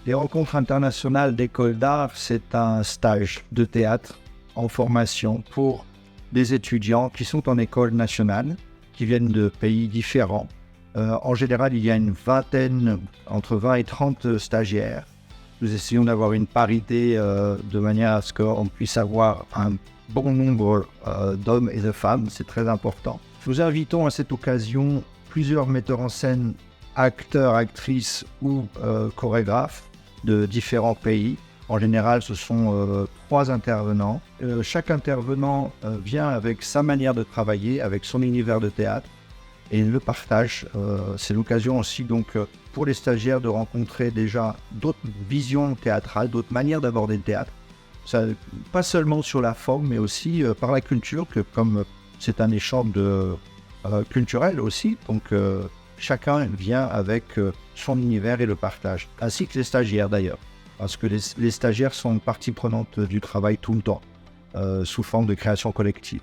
Les rencontres internationales d'écoles d'art, c'est un stage de théâtre en formation pour des étudiants qui sont en école nationale, qui viennent de pays différents. En général, il y a une vingtaine, entre 20 et 30 stagiaires. Nous essayons d'avoir une parité de manière à ce qu'on puisse avoir un bon nombre d'hommes et de femmes, c'est très important. Nous invitons à cette occasion plusieurs metteurs en scène, acteurs, actrices ou chorégraphes de différents pays. En général, ce sont 3 intervenants. Chaque intervenant vient avec sa manière de travailler, avec son univers de théâtre et le partage. C'est l'occasion aussi donc pour les stagiaires de rencontrer déjà d'autres visions théâtrales, d'autres manières d'aborder le théâtre. Ça, pas seulement sur la forme, mais aussi par la culture, que comme c'est un échange culturel aussi, donc chacun vient avec son univers et le partage, ainsi que les stagiaires d'ailleurs, parce que les stagiaires sont partie prenante du travail tout le temps, sous forme de création collective.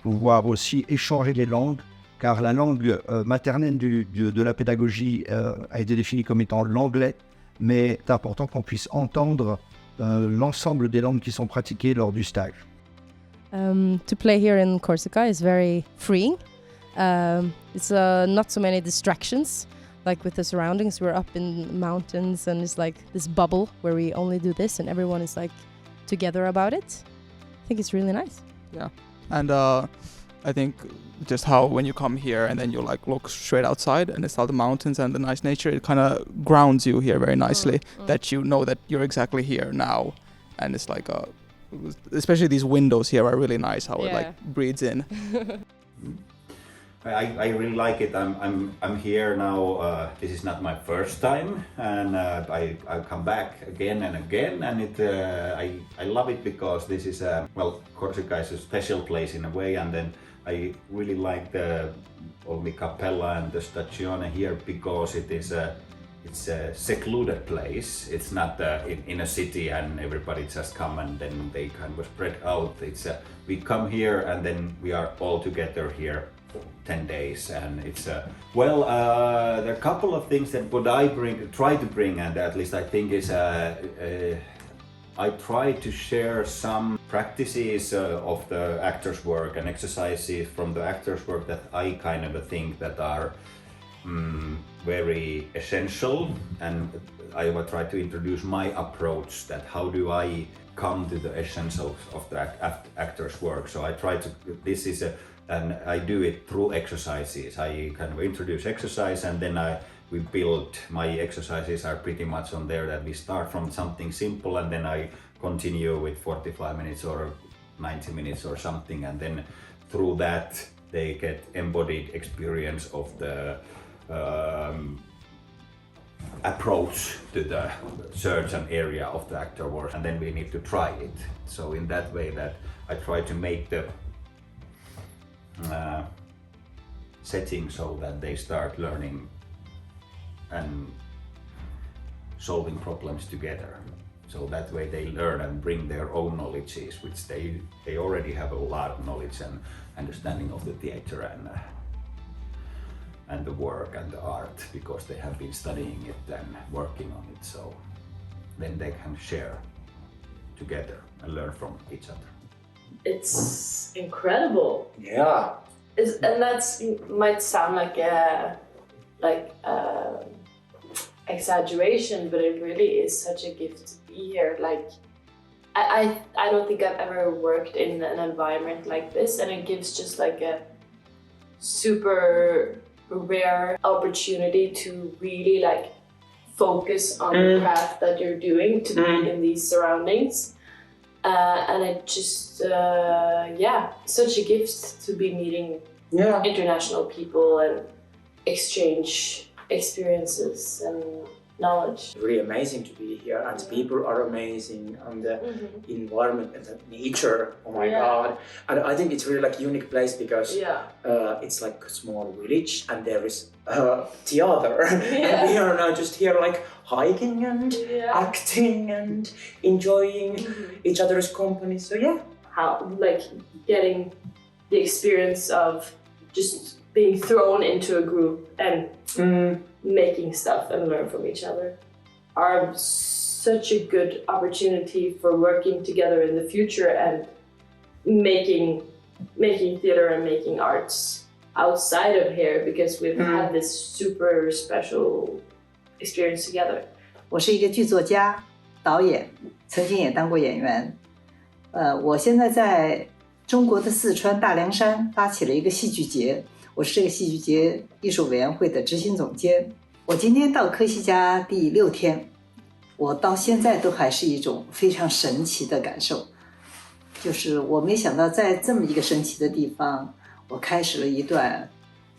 Pouvoir aussi échanger les langues, car la langue maternelle de la pédagogie a été définie comme étant l'anglais, mais c'est important qu'on puisse entendre l'ensemble des langues qui sont pratiquées lors du stage. To play here in Corsica is very freeing. It's not so many distractions, like with the surroundings. We're up in mountains and it's like this bubble where we only do this and everyone is like together about it. I think it's really nice. Yeah, and I think just how when you come here and then you like look straight outside and it's all the mountains and the nice nature, it kind of grounds you here very nicely, that you know that you're exactly here now. And it's like especially these windows here are really nice, how it like breathes in. I really like it. I'm here now. This is not my first time, and I come back again and again, and I love it because this is Corsica is a special place in a way, and then I really like the Olmi Capella and the Stazione here because it's a secluded place. It's not in a city and everybody just come and then they kind of spread out. We come here and then we are all together here 10 days, and it's there are a couple of things that what I try to bring, and at least I think is I try to share some practices of the actor's work and exercises from the actor's work that I kind of think that are very essential, and I will try to introduce my approach, that how do I come to the essence of the actor's work. So I try to, and I do it through exercises. I kind of introduce exercise and then we build, my exercises are pretty much on there, that we start from something simple and then I continue with 45 minutes or 90 minutes or something, and then through that they get embodied experience of the approach to the certain area of the actor work, and then we need to try it. So in that way that I try to make the setting so that they start learning and solving problems together. So that way they learn and bring their own knowledges, which they already have a lot of knowledge and understanding of the theater and the work and the art, because they have been studying it and working on it. So then they can share together and learn from each other. It's incredible. Yeah. And that's might sound like exaggeration, but it really is such a gift to be here. Like I don't think I've ever worked in an environment like this, and it gives just like a super rare opportunity to really like focus on the craft that you're doing, to be in these surroundings. And it just, such a gift to be meeting international people and exchange experiences and knowledge. Really amazing to be here, and people are amazing, and the environment and the nature, oh my god. And I think it's really like a unique place because it's like a small village and there is a theater and we are now just here like hiking and acting and enjoying each other's company. So how like getting the experience of just being thrown into a group and making stuff and learn from each other. are such a good opportunity for working together in the future and making theater and making arts outside of here, because we've had this super special experience together. 我是一个剧作家、导演，曾经也当过演员。我现在在中国的四川大凉山发起了一个戏剧节，我是这个戏剧节艺术委员会的执行总监。我今天到科西嘉第6天，我到现在都还是一种非常神奇的感受，就是我没想到在这么一个神奇的地方，我开始了一段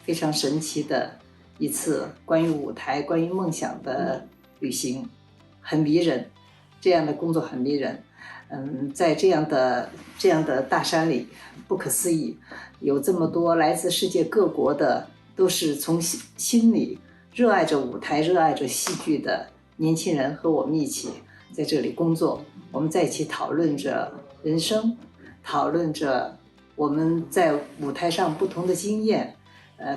非常神奇的一次关于舞台、关于梦想的旅行，很迷人，这样的工作很迷人。在这样的大山里，不可思议，有这么多来自世界各国的，都是从心里热爱着舞台、热爱着戏剧的年轻人和我们一起在这里工作。我们在一起讨论着人生，讨论着我们在舞台上不同的经验，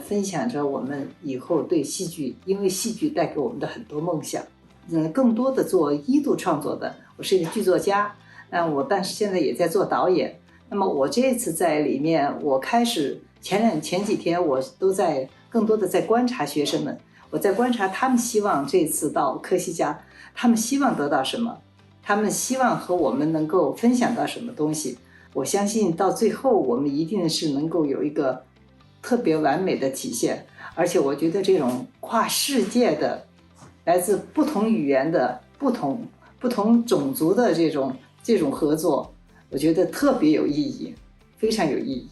分享着我们以后对戏剧，因为戏剧带给我们的很多梦想。更多的做1度创作的，我是一个剧作家，但是现在也在做导演。那么我这次在里面，我开始前几天我都在更多的在观察学生们，我在观察他们希望这次到科西嘉，他们希望得到什么，他们希望和我们能够分享到什么东西。我相信到最后我们一定是能够有一个特别完美的体现，而且我觉得这种跨世界的来自不同语言的不同种族的这种合作，我觉得特别有意义，非常有意义。